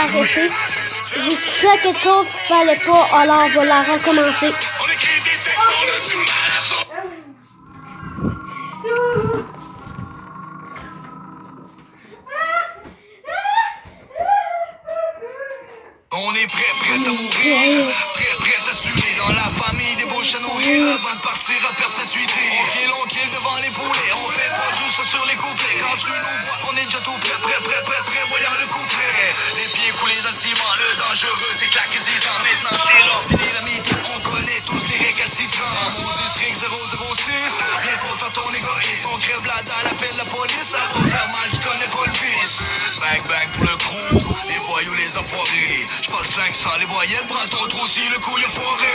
arrêter. J'ai touché à quelque chose qu'il fallait pas, alors on va la recommencer. On est prêt à mourir, prêt à tuer. Dans la famille, des bouches à nourrir avant de partir à perpétuité. On kill devant les poulets, on fait pas juste sur les couplets. Quand tu nous vois, on est déjà tout prêt, voyant le couplet. Les pieds coulés dans le ciment, le dangereux, c'est claquer 10 ans. Maintenant c'est l'or, fini la mythe, on connaît tous les récalcitrants. Mon district 006, rien pour faire ton égoïsme. On crève la dalle, appelle la police, ça va faire mal, je connais pas le vice. Bang bang pour le crew, les voyous, les enfoirés. J'passe 500, les voyelles, prends ton trou si le coup y'a foiré.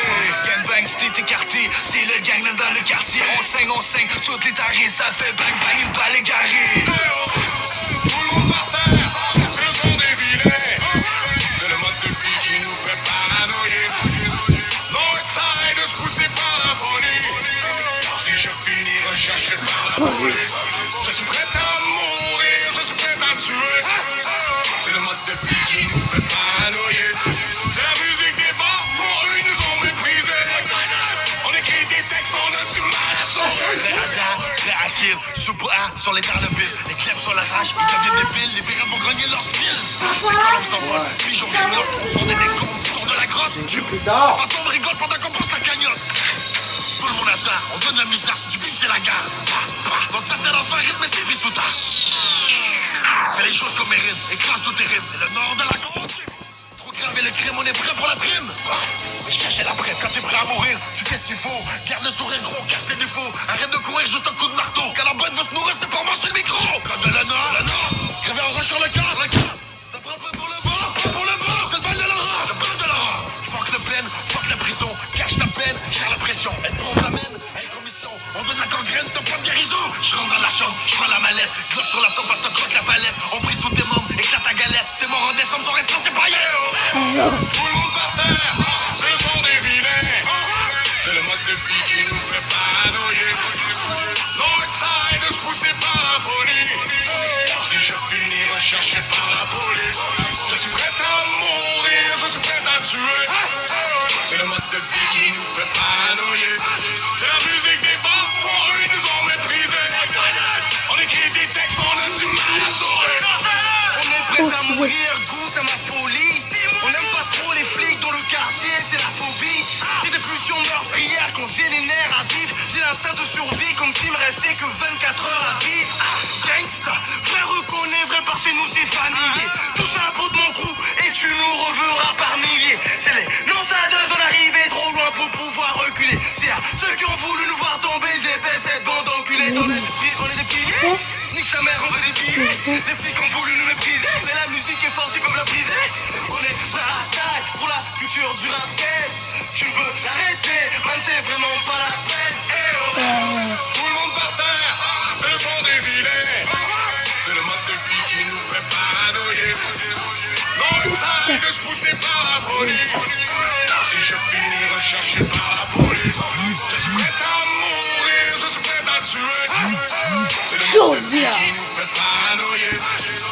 Gangbang, c'était écarté, c'est le gang là dans le quartier. On saigne, toutes les tarés, ça fait bang bang, une balle égarée. Tout le monde par terre, ce sont des vilains. C'est le mode de vie qui nous fait paranoïer. Northside, de se pousser par la folie. Si je finis recherché par la police, je suis prêt à mourir, je suis prêt à tuer. C'est le mode de vie qui nous fait paranoïer. C'est la musique des bars, pour eux ils nous ont méprisés. On écrit des textes, on a du mal à sauver. Les hackers, super A sur les tarnebis. Les clefs sur la rage, ils deviennent débiles. Les vérins vont grogner leur style. Les colombes s'envolent, puis j'en gagne leur on sort des décombres, on sort de la grotte. Fantôme rigole pendant qu'on pense la cagnotte. Tout le monde attend, on donne la misère, si tu vis c'est la gare. Donc ça t'aide enfin rythme et c'est vie sous terre. Fais les choses comme mérite, écrase tout tes rimes. C'est le nord de la côte. Trop grave et le crime, on est prêt pour la prime. Je cachais la prête, quand t'es prêt à mourir, tu fais ce qu'il faut. Garde le sourire gros, casse les défauts. Arrête de courir juste un coup de marteau. Quand la bonne veut se nourrir, c'est pour manger le micro. Code de le nord, crever en rush sur le cœur, ça prend pas pour le bord, c'est le bal de l'aura, Fuck le plein, fuck la prison, cache ta peine, gère la pression, elle prouve la mène, elle commission, on donne la gangrène, t'as pas de guérison. Je rentre dans la chambre, je prends la mallette, glock sur la tombe, parce que te croque la palette, on brise tous tes membres, éclate ta galette, t'es mort en décembre, ton restant c'est pas hier. Tout le monde par terre, ce sont des vilains, c'est le mode de vie qui nous fait paranoïer. Northside, de se pousser par la folie. Si je finis recherché par la police, je suis prêt à mourir, je suis prêt à tuer. C'est le mode de vie qui nous fait paranoïer. C'est la musique des bars, pour eux ils nous ont méprisés. On écrit des textes, on a du mal à sauver. On est prêt à mourir, goûte à ma folie. On n'aime pas trop les flics dans le quartier, c'est la phobie. J'ai des pulsions meurtrières, qu'on vient les nerfs à vivre. J'ai l'instinct de survie, comme s'il me restait que 24 heures à vivre. Gangsta, frère reconnaît, vrai par chez nous c'est familier. Touche à la peau de mon cou et tu nous reverras par milliers. C'est les non-shaders, on arrivait trop loin pour pouvoir reculer. C'est à ceux qui ont voulu nous voir tomber, les épais, cette bande enculée. Dans l'industrie, on est des piliers. Nique sa mère, on veut des billets. Les flics ont voulu nous mépriser, mais la musique est forte, ils peuvent la briser. On est prêt à taille pour la future du rap game. Tu veux l'arrêter, man, c'est vraiment pas la peine. Tout le monde par terre, ce sont des vilains. C'est le mode de vie qui nous fait paranoïer. Northside, de se pousser par la folie. Si je finis recherché par la police, je suis prêt à mourir, je suis prêt à tuer. C'est le mode de vie qui nous fait paranoïer.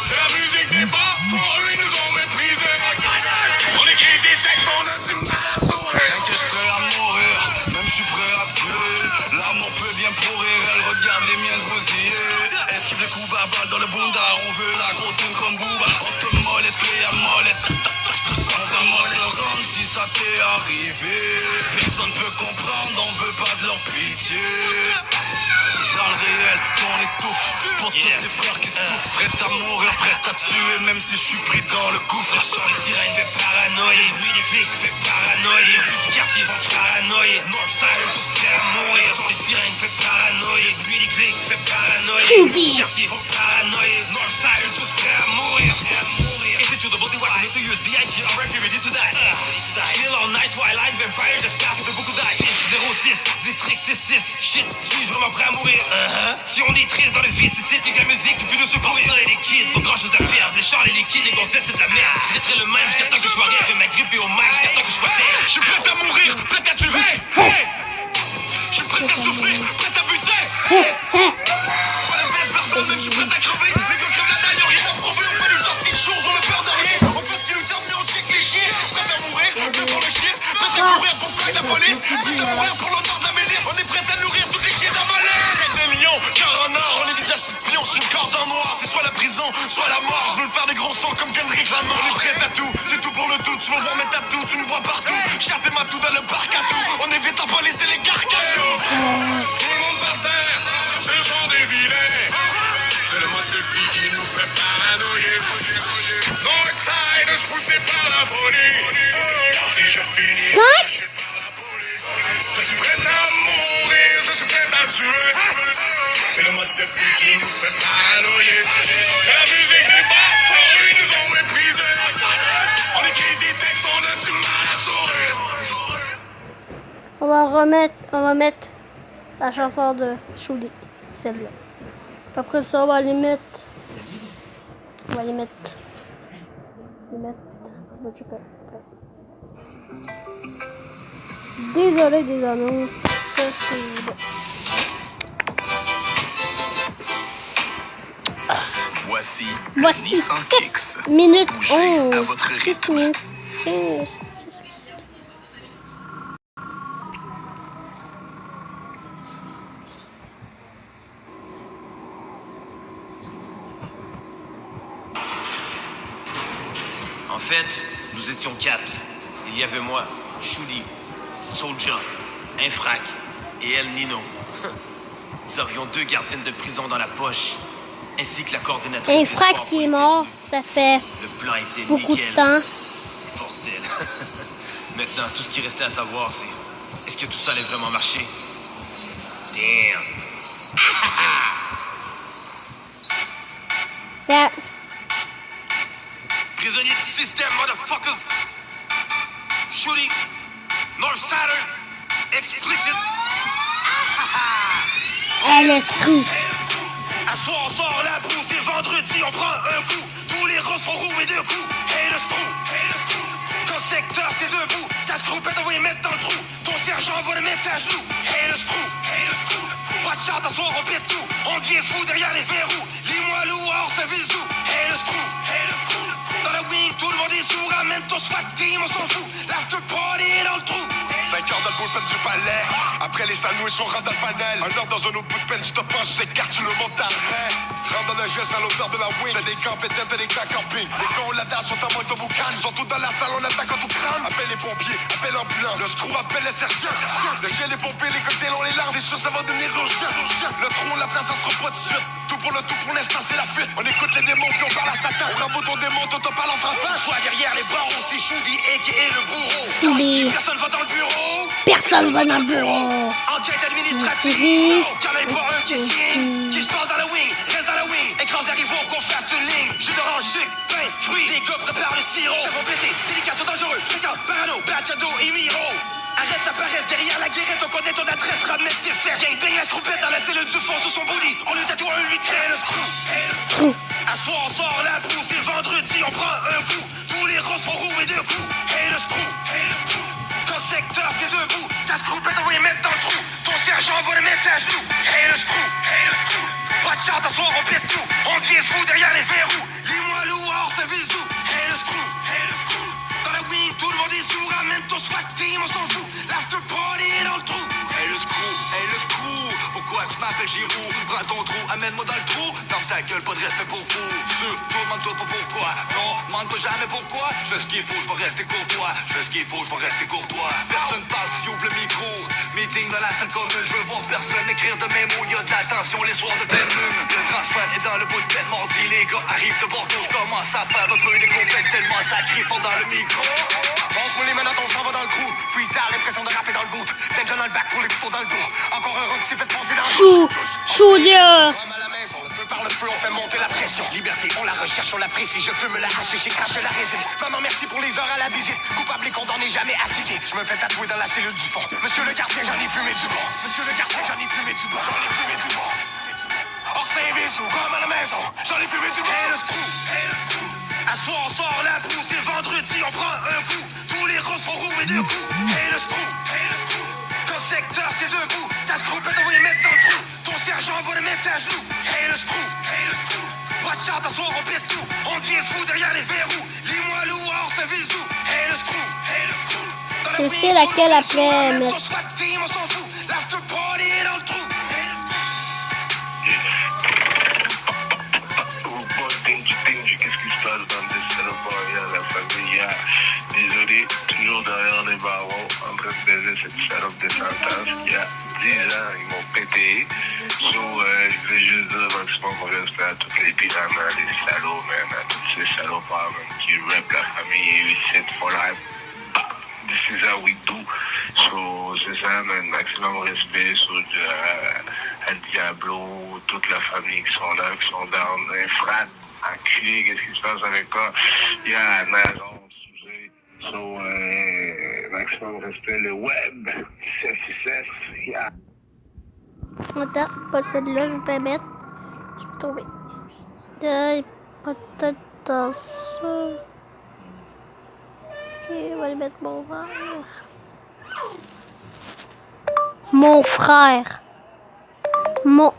C'est la musique des bars, pour eux ils nous ont méprisés. On écrit des textes, on a du mal à sauver. Je suis prêt à mourir, même je suis prêt à tuer. L'amour peut bien pourrir, elle regarde les miens bousiller. Esquive les coups à balle dans le bunda, on veut la grosse comme Booba. On te molette, clé à molette. On va molle le rendre si ça t'est arrivé. Personne peut comprendre, on veut pas de leur pitié. Dans le réel, on étouffe. Pour tous les frères qui souffrent. Prêt à mourir, prêt à tuer, même si je suis pris dans le gouffre. Sur les sirènes fait paranoïer, lui les flics fait paranoïer. Les rues du quartier vont paranoïer. Northside, tous prêts à mourir. Sur les sirènes fait paranoïer, lui les flics fait paranoïer. Les rues du quartier vont paranoïer. Northside, tous prêts à mourir. Et c'est tout de body watch, c'est USB, I'm ready, ready to die. Chill all night, twilight, vampire, j'espère que beaucoup d'ail. 06, district 66, shit, suis-je vraiment prêt à mourir? Si on est triste dans le vice, c'est que la musique qui peut nous secourir. Ça et les kids, faut grand chose à perdre. Les chars et les kids, les gonzesses, c'est de la merde. Je laisserai le même jusqu'à temps que je sois rêve. Ma grippe et au mic jusqu'à temps que je sois terre. Je suis prêt à mourir, prêt à tuer. Je suis prêt à souffrir, prêt à buter. Pas la veste, pardon, même je suis prêt à crever. Les gars comme la taille, rien à prouver. On fait les sorties de choses, on a peur de rien. On fait ce qui nous tient. fils. Pour l'honneur de la milice, on est prêt à nourrir toutes les chiens d'Amalek. Tête de lion, cœur en or, on est des assassins, c'est une corde en noir. C'est soit la prison, soit la mort. Je veux faire des gros sons comme Kendrick Lamar. On est prêt à tout, c'est tout pour le tout. Tu me vois mettre à tout, tu me vois partout. Chapé ma tout dans le parc à tout. On évite la police et les carcajos. Tout le monde par terre, ce sont des vilains. C'est le mode de vie qui nous fait paranoïer. Northside, poussé par la folie. Si je finis, je suis prêt à mourir, je suis prêt à tuer. C'est le mode de vie qui nous fait paranoïer. La musique des bâtards, ils nous ont méprisés. On écrit des textes, on a du mal à sourire. On va mettre la chanson de Shuli, celle-là. Après ça, on va les mettre. On va les mettre. Désolé des annonces. Ça, c'est bon. Voici 6 minutes 11. 6 minutes 15. 6 minutes. En fait, nous étions 4. Il y avait moi, Shuli, Soulja, Infrac et El Nino. Nous avions 2 gardiennes de prison dans la poche, ainsi que la coordinatrice. Infrac qui est mort, ça fait le plan était beaucoup nickel. de temps. Bordel. Maintenant, tout ce qui restait à savoir, c'est est-ce que tout ça allait vraiment marcher? Damn. Yeah. Prisonniers du système, motherfuckers. Shooting, Northsiders, explicit. LSQ. À soir, on sort la boue, c'est vendredi, on prend un coup. Tous les roses sont roulés de coups. Hey, le screw. Quand secteur, c'est debout. Ta scroupette, on va les mettre dans le trou. Ton sergent va le mettre à genoux. Hey, le screw. Watch out, à soir, on pète tout. On devient fou derrière les verrous. Lis-moi hors se vise tout. Hey, le screw. Dans la wing, tout le monde est sourd. Ramène ton SWAT team, on s'en fout. L'after party est dans le trou. 5 heures dans le bullpen du palais. Après les sandwichs, on rentre dans le panel. Un heure dans un autre bout de peine, tu te penches, j'écarte, tu le montes d'arrêt. Rentre dans le geste à l'odeur de la wing. T'as des camps pétins, t'as des gars camping. Les cons, la dalle sont en mode boucan. Ils sont tous dans la salle, on attaque en tout crâne. Appelle les pompiers, appelle l'ambulance. Le screw appelle les sergents. Le chien, les pompiers, les cocktails, on les lance. C'est sûr, ça va devenir urgent. Le trou, la place, ça sera pas de suite. Tout pour le tout, pour l'instant, c'est la fuite. On écoute les démons, puis on parle à Satan. On rabote ton démon, toi, t'en parles en frappant. Soit derrière les barreaux, c'est Shudi, a.k.a. le bourreau. Personne va dans le bureau. Personne va dans le bureau. Enquête administrative. Y'en a pas un qui signe. Qui se passe dans la wing, reste dans la wing. Écrase des rivaux qu'on fasse une ligne. Jus d'orange, sucre, pain, fruits. Les gars préparent le sirop. Ça va péter, délicat, dangereux. Fréquent, parano, Bachado et Miro. Arrête ta paresse derrière la guérette, on connaît ton adresse, ramène tes fesses. Gang bang la scroupette dans la cellule du fond sur son booty. On lui tatoue un 8, c'est le screw. À soir, on sort la boue, c'est vendredi, on prend un coup. Tous les roses sont roulés de coups. Hey, le screw. Quand secteur, c'est debout. Ta scroupette, on va les mettre dans le trou. Ton sergent va le mettre à genoux. Hey, le screw. Watch out, à soir, on pète tout. On devient fou derrière les verrous. Lis-moi hors se vise tout. Hey, le screw. Dans la wing, tout le monde est sourd. Ramène ton SWAT team, on s'en fout. L'after party est dans le trou. Hey, le screw. Pourquoi tu m'appelles Giroud? Prends ton trou, amène-moi dans le trou. Ferme ta gueule, pas de respect pour vous. Demande-toi pas pourquoi. Non, demande pas jamais pourquoi. Je fais ce qu'il faut, je vais rester courtois. Personne parle si ouvre le micro. Meeting dans la salle commune, je veux voir personne écrire de mes mots. Y'a de la tension les soirs de pleine lune. Le transfert est dans le bout de peine mardi. Les gars arrivent de Bordeaux, je commence à faire un peu des compètes tellement ça crie fort dans le micro. On les maintenant, on s'en va dans le trou. Freestyle, l'impression de rapper dans le boot. Tension dans le bac pour les couteaux dans le dos. Encore un rock qui s'est fait penser dans le Choudia. Par le feu, on fait monter la pression. Liberté, on la recherche, on l'apprécie. Je fume la hache et j'écrache la résine. Maman, merci pour les heures à la visite. Coupable et condamné, jamais acquitté. Je me fais tatouer dans la cellule du fond. Monsieur le gardien, j'en ai fumé du bon. Hors service ou comme à la maison, j'en ai fumé du bon. Et le screw. À soir, on sort la boue, c'est vendredi, on prend un coup. Tous les roses sont roulés de coups. Et le screw. Quand secteur, c'est debout. Ta scroupette, on va les mettre dans le trou. Ton sergent va le mettre à genoux. Hey, le screw. Watch out, à soir, on pète tout. On devient fou derrière les verrous. Lis-moi hors se vise tout. Hey, le screw. Dans la Je sais laquelle après mettre. Qu'est-ce qui se passe dans des salopes, la famille, désolé, toujours derrière les barreaux, en train de baiser cette salope de sentence qui a 10 ans, ils m'ont pété. So, je voulais juste dire maximum respect à toutes les piramas, les salauds, man, à tous ces salopards, man, qui rap la famille, c'est for life. This is how we do. So, c'est ça, man, maximum respect sur El Diablo, toute la famille qui sont là, qui sont down, frat, enculé, qu'est-ce qui se passe avec toi? Il y a Nazon, Sujet. So, maximum respect, le web, success, yeah. Attends, pas celle-là, je vais mettre. Je vais trouver. Peut-être dans ça. Ok, on va aller mettre mon frère. Mon frère. Mon.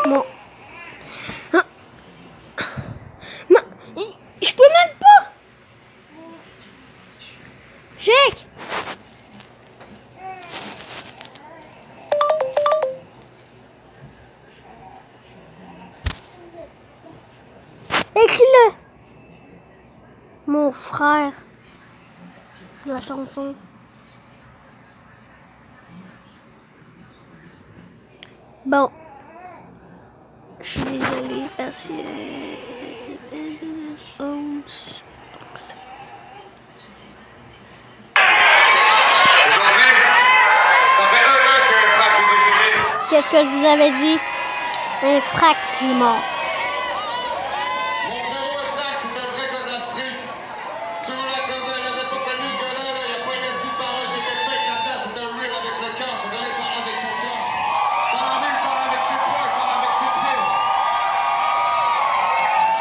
Mon. Je peux même pas. Jake. Écris-le. Mon frère. La chanson. Bon. Je suis désolée parce que... Aujourd'hui, ça fait 1 an qu'un frac est décédé. Qu'est-ce que je vous avais dit? Un frac est mort. Mon frérot, un frac, c'est un vrai gars de la street. Si vous l'avez pas connu, ce gars-là, il n'y a pas une astuce de parole qui était fake là-dedans. C'est un real avec le cœur. Ce gars-là, il parle avec son cœur. Dans la rue, il parle avec ses poings, il parle avec ses pieds.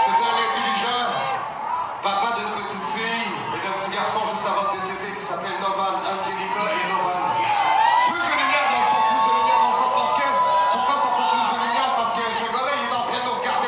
C'est un intelligent. Papa d'une petite fille et d'un petit garçon juste avant de décéder qui s'appelle Novan, Angelica et Novan. Plus de lumière dans le son, plus de lumière dans le son. Parce que, pourquoi ça fait plus de lumière? Parce que ce gars-là, il est en train de nous regarder.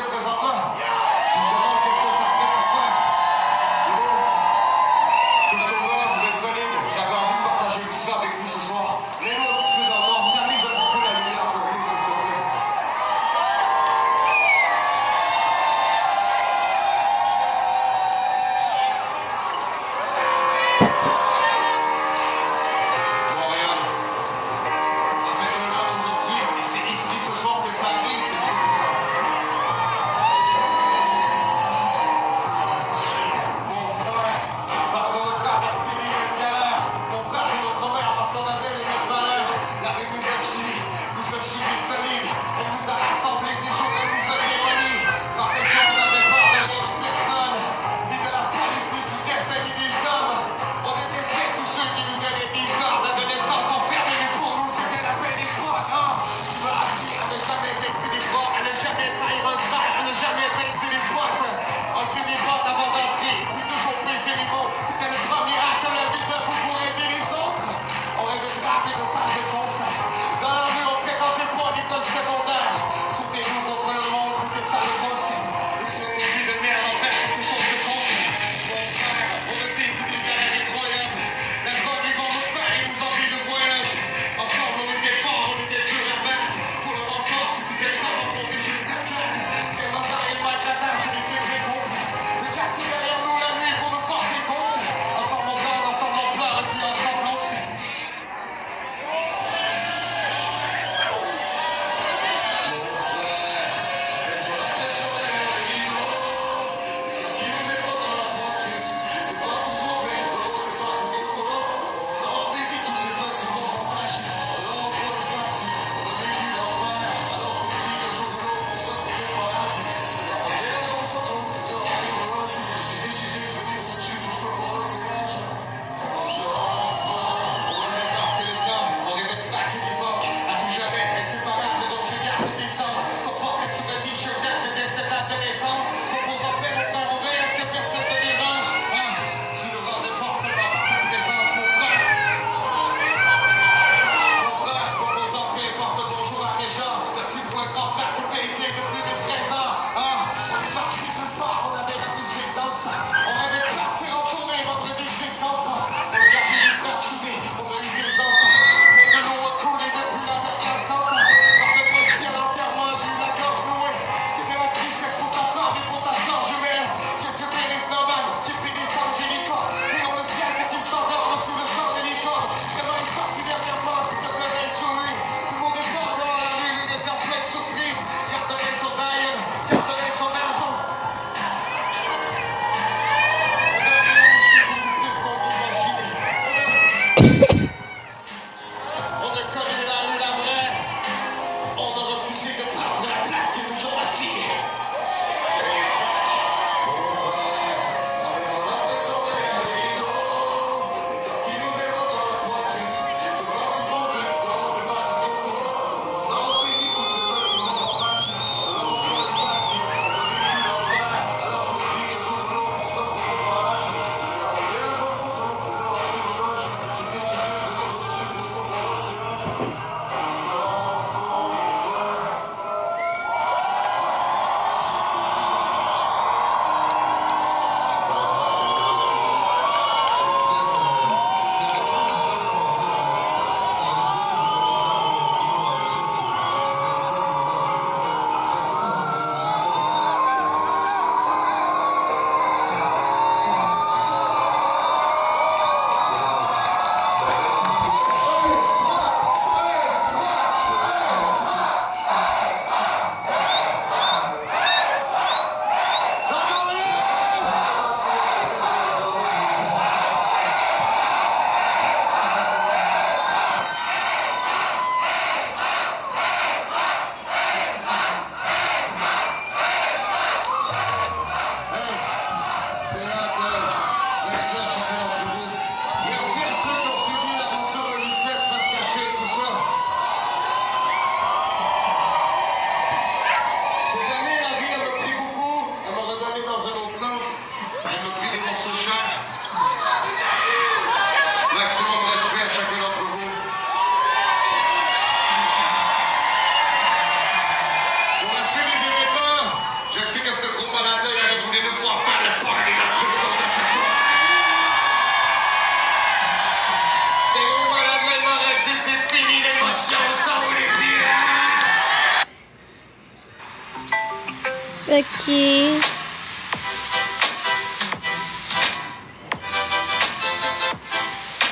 Ok.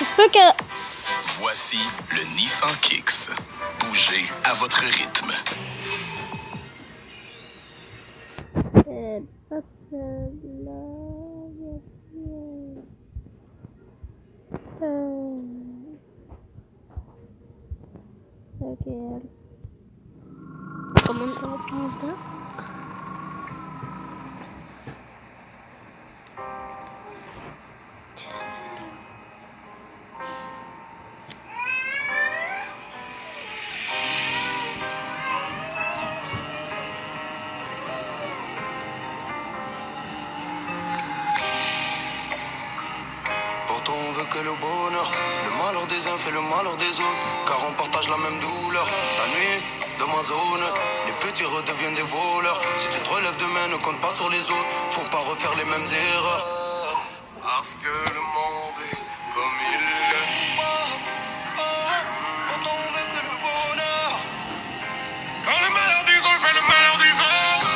C'est pas que... Voici le Nissan Kicks. Bougez à votre rythme. Pas celle-là. Ok. Comment ça va plus longtemps? Pourtant on veut que le bonheur, le malheur des uns fait le malheur des autres, car on partage la même douleur. La nuit de ma zone, les petits redeviennent des voleurs. Si tu te relèves demain, ne compte pas sur les autres, faut pas refaire les mêmes erreurs. Parce que le monde est comme il est. Pourtant on veut que le bonheur, Quand le malheur des uns fait le malheur des autres.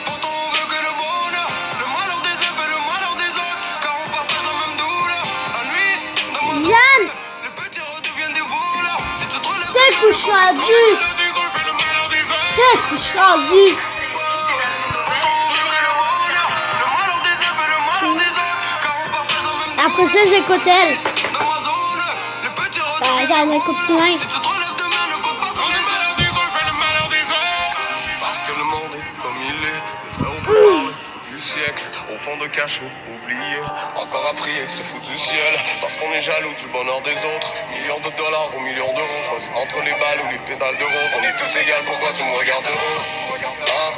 pourtant on veut que le bonheur, le malheur des uns fait le malheur des autres, car on partage la même douleur. La nuit de ma zone, Yann! les petits redeviennent des voleurs. Si tu te relèves C'est que je suis rendu! C'est que je suis rendu! Après ça, j'écoute elle. J'en écoute plein. Parce que le monde est comme il est. Les frères au bout du siècle, au fond de cachot, oublié. Encore à prier, c'est fou du ciel. Parce qu'on est jaloux du bonheur des autres. Millions de dollars ou millions d'euros. Choisis entre les balles ou les pétales de rose. On est tous égales, pourquoi tu me regardes de haut? Hein?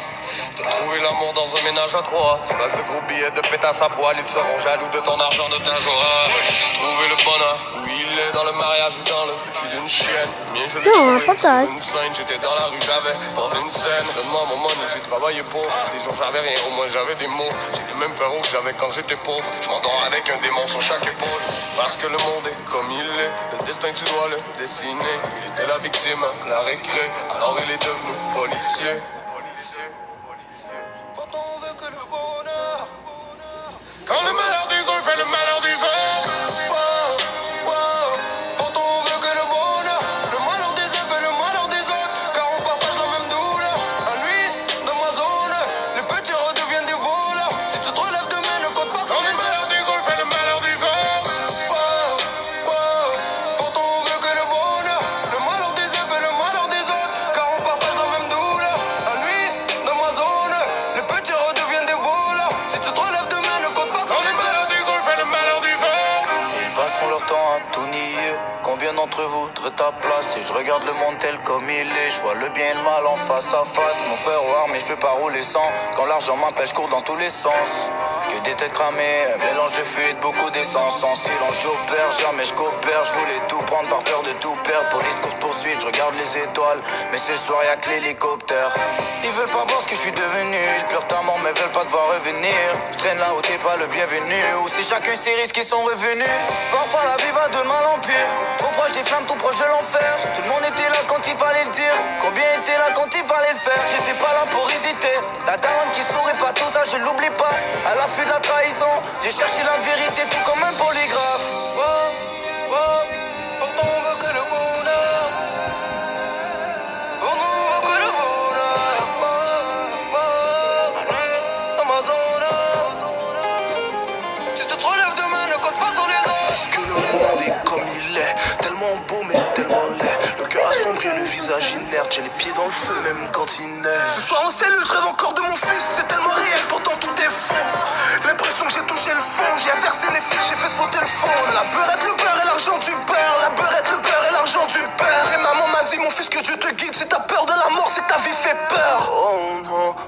T'as trouvé l'amour dans un ménage à trois. Tu rêves de gros billets de pétasse à poil. Ils seront jaloux de ton argent, de ta joie. Trouver le bonheur où il est, dans le mariage ou dans le cul d'une chienne. Mien, je l'ai Non, trouvé pas sur une scène. J'étais dans la rue, j'avais pas une scène. Donne-moi mon money, j'ai travaillé pour. Des jours j'avais rien, au moins j'avais des mots. J'ai le même frérot que j'avais quand j'étais pauvre. Je m'endors avec un démon sur chaque épaule. Parce que le monde est comme il est. Le destin tu dois le dessiner. Il était la victime, la récré. Alors il est devenu policier. Pourtant on veut que le bonheur, Quand le malheur des uns fait le malheur des autres. pourtant on veut que le bonheur, le malheur des uns fait le malheur des autres, car on partage la même douleur. La nuit de ma zone, les petits redeviennent des voleurs. Si tu te relèves demain, ne compte pas sur Quand les le malheur des uns fait le malheur des autres. Pourtant on veut que le bonheur, le malheur des uns fait le malheur des autres, car on partage la même douleur. La nuit de ma zone, les petits redeviennent des voleurs. Si tu te relèves demain, ne compte pas sur Quand les le malheur des uns fait le malheur des autres. Ils passeront leur temps à tout nier. Combien d'entre vous voudraient ta place? Et je regarde le monde tel comme il est. Je vois le bien et le mal en face à face. Mon frère au armes, mais je peux pas rouler sans. Quand l'argent m'empêche, je cours dans tous les sens. Que des têtes cramées, un mélange de fuite, beaucoup d'essence. Sans silence, j'opère, jamais je coopère. Je voulais tout prendre par peur de tout perdre. Police, course poursuite, je regarde les étoiles. Mais ce soir, y'a que l'hélicoptère. Ils veulent pas voir ce que je suis devenu. Ils pleurent ta mort, mais veulent pas te voir revenir. Je traîne là où t'es pas le bienvenu. Où c'est chacun ses risques qui sont revenus. Parfois la vie va de mal en pire. Trop proche des flammes, trop proche de l'enfer. Tout le monde était là quand il fallait le dire. Combien était là quand il fallait le faire? J'étais pas là pour hésiter. Ta daronne qui sourit pas, tout ça je l'oublie pas. À l'affût de la trahison, j'ai cherché la vérité tout comme un polygraphe. Pourtant on veut que le bonheur. Pourtant on veut que le bonheur. Dans ma zone. Si tu te relèves demain, ne compte pas sur les autres. Parce que le monde est comme il est, tellement beau mais tellement laid. Le cœur assombri, le visage inerte, j'ai les pieds dans le feu même quand il neige. Ce soir en cellule, je rêve encore de mon fils, c'est tellement réel, pourtant tout est faux. L'impression que j'ai touché le fond, j'ai inversé les fils, j'ai fait sauter le fond. La beurette, le beurre et l'argent du père, la beurette, le beurre et l'argent du père. Et maman m'a dit, mon fils, que Dieu te guide, si t'as peur de la mort, c'est que ta vie fait peur.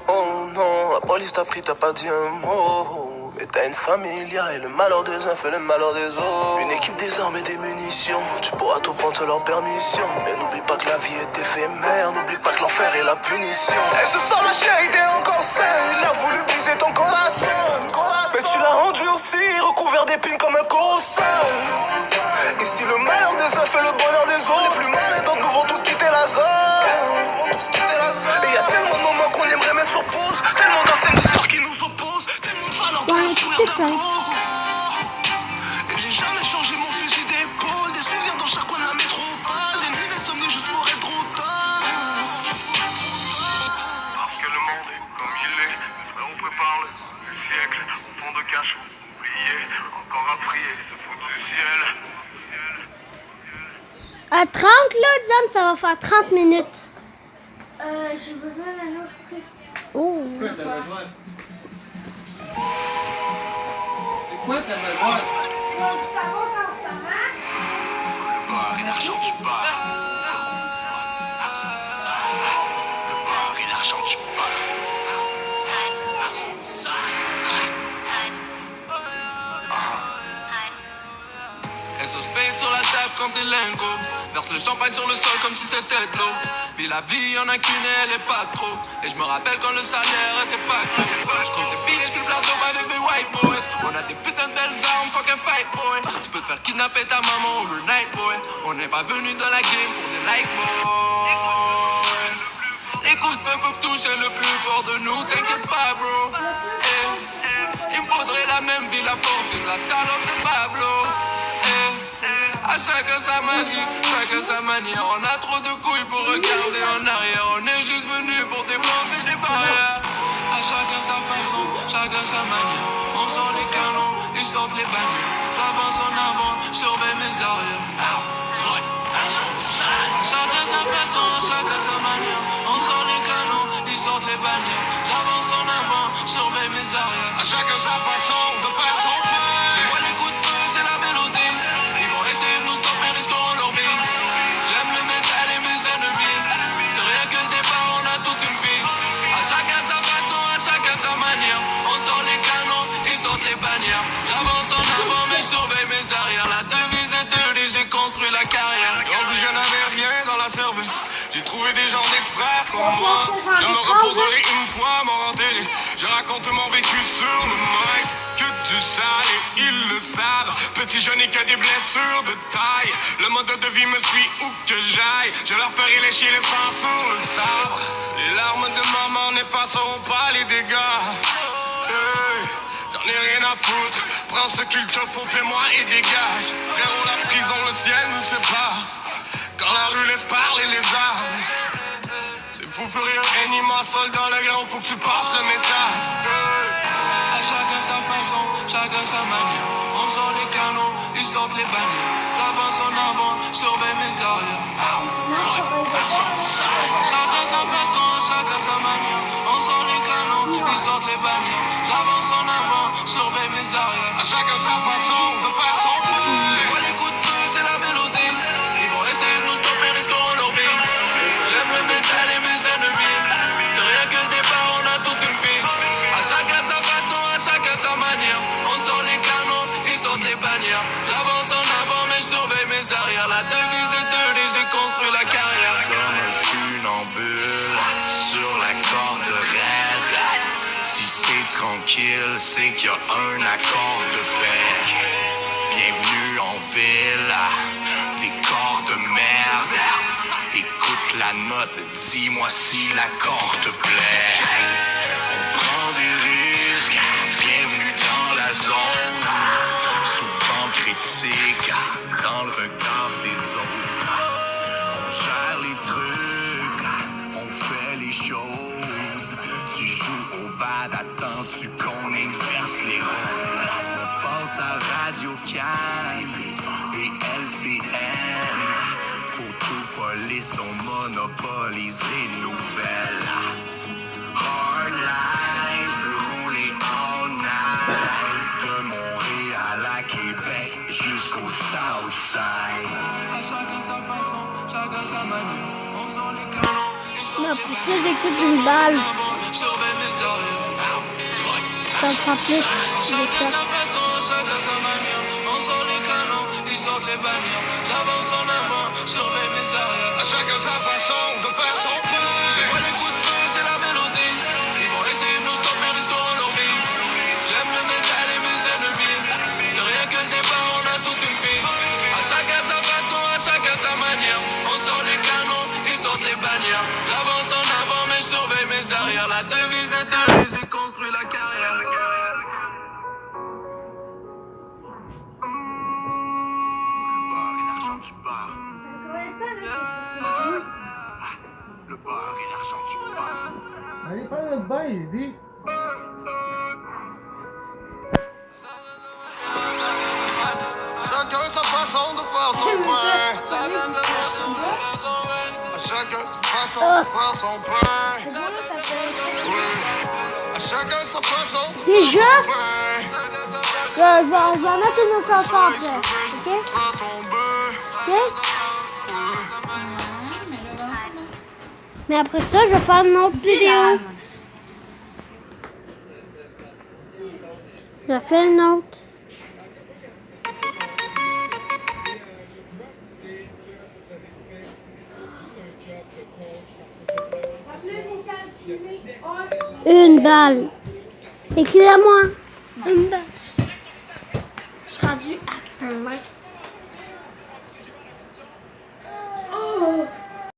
Oh non, la police t'a pris, t'as pas dit un mot. Et t'as une famille, et le malheur des uns fait le malheur des autres. Une équipe des armes et des munitions, tu pourras tout prendre sans leur permission. Mais n'oublie pas que la vie est éphémère, n'oublie pas que l'enfer est la punition. Et ce soir la shade est encore saine, il a voulu briser ton corazon. Mais tu l'as rendu aussi, recouvert d'épines comme un corossin. Et si le malheur des uns fait le bonheur des autres, les plus malins d'entre nous vont tous quitter la zone. Et y a tellement de moments qu'on pause. Tellement d'anciennes histoires qui nous opposent. Tellement de valeurs dans le sourire de peau. Et j'ai jamais changé mon fusil d'épaule. Des souvenirs dans chaque coin de la métropole. Des nuits d'insomnie juste pour être trop tard. Parce que le monde est comme il est. On prépare le siècle au fond de cache. Oublié, encore à prier, se fout du ciel. À 30 là, Diane, ça va faire 30 minutes. J'ai besoin d'un autre truc. Oh. Quoi t'as besoin? C'est quoi t'as besoin? Le bar et l'argent du bar. Le bar et l'argent du bar. Sur la table comme des lingots. Verse le champagne sur le sol comme si c'était de l'eau. Puis la vie y'en a qu'une et elle est pas trop. Et je me rappelle quand le salaire était pas gros. Je compte des billets sur le plateau avec mes white boys. On a des putains de belles armes, fucking fight boy. Tu peux te faire kidnapper ta maman overnight boy. On n'est pas venu dans la game pour des like boy. Les coups de feu peuvent toucher le plus fort de nous, t'inquiète pas bro. Il me faudrait la même vie, la force et la salope de Pablo. À chacun sa magie, chacun sa manière. On a trop de couilles pour regarder en arrière. On est juste venu pour défoncer des barrières. À chacun sa façon, chacun sa manière. On sort les canons, ils sortent les bannières. J'avance en avant, surveille mes arrières. À chacun sa façon, chacun sa manière. On sort les canons, ils sortent les bannières. J'avance en avant, surveille mes arrières. À chacun sa façon de faire son pain. C'est moi les coups de feu, c'est la mélodie. Ils vont essayer de nous stopper, risqueront leur vie. J'aime le métal et mes ennemis. C'est rien que le départ, on a toute une vie. À chacun sa façon, à chacun sa manière. On sort les canons, ils sortent les bannières. J'avance en avant, mais je surveille mes arrières. La devise est tenue, j'ai construit la carrière. Quand je n'avais rien dans la cervelle, j'ai trouvé des gens, des frères comme moi. Je me reposerai une fois mort enterré. Je raconte mon vécu sur le mic. Que du sale et ils le savent. Petit je n'ai que des blessures de taille. Le mode de vie me suit où que j'aille. Je leur ferai lécher les sangs sur le sabre. Les larmes de maman n'effaceront pas les dégâts. Hey, j'en ai rien à foutre. Prends ce qu'il te faut, paie-moi et dégage. Frérot, la prison, le ciel nous sépare. Quand la rue laisse parler les armes. C'est fou furieux, anima, soldat, le grand, faut que tu passes le message. À chacun sa façon, chacun sa manière. On sort les canons, ils sortent les bannières. J'avance en avant, surveille mes arrières. Chacun sa façon, chacun sa manière. On sort les canons, ils sortent les bannières. J'avance en avant, surveille mes arrières. À chacun sa façon de faire son pain. C'est moi les coups de feu, c'est la mélodie. Ils vont essayer de nous stopper, risqueront leur vie. J'aime le métal et mes ennemis. C'est rien que le départ, on a toute une vie. À chacun sa façon, à chacun sa manière. On sort les canons, ils sortent les bannières. J'avance en avant, mais je surveille mes arrières. La devise est tenue, j'ai construit la carrière. Comme un funambule sur la corde raide. Si c'est tranquille, c'est qu'il y a un accord de paix. Bienvenue en ville, des corps de merde. Écoute la note, dis-moi si l'accord te plaît. On prend des risques, bienvenue dans la zone. Souvent critique, dans le regard des autres. On gère les trucs, on fait les choses. Tu joues au bad, attends-tu qu'on inverse les rôles? On passe à Radio Cannes et LCN. Photopolice, on monopolise les nouvelles. Hard life, rouler all night. De Montréal à Québec jusqu'au Southside. À chacun sa façon, chacun sa manière. On sort les canons, ils sortent Ma les poussée d'écoute d'une balle. surveille mes arrières. Ça me fera plus. Chacun sa façon, chacun sa manière. On sort les canons, ils sortent les bannières. J'avance en avant, surveille mes arrières. À chacun sa façon de faire son pain. C'est moi les coups de feu, c'est la mélodie. Ils vont essayer de nous stopper, risqueront leur vie. J'aime le métal et mes ennemis. C'est rien que le départ, on a toute une vie. À chacun sa façon, à chacun sa manière. On sort les canons, ils sortent les bannières. J'avance en avant, mais je surveille mes arrières. La devise est deux et j'ai construit la carrière. Le bar et l'argent du bar. Allez, pas notre bail, il dit. Chacun sa façon de faire son pain. Chacun sa façon de faire son pain. Chacun sa façon de Déjà? faire son pain. On va mettre une autre chanson après. Ok? Faire ton beurre. Ok? Mais après ça, je vais faire une autre vidéo. Je vais faire une autre. Une balle. Écris-la-moi. Une balle. Je suis rendue à 1 mètre.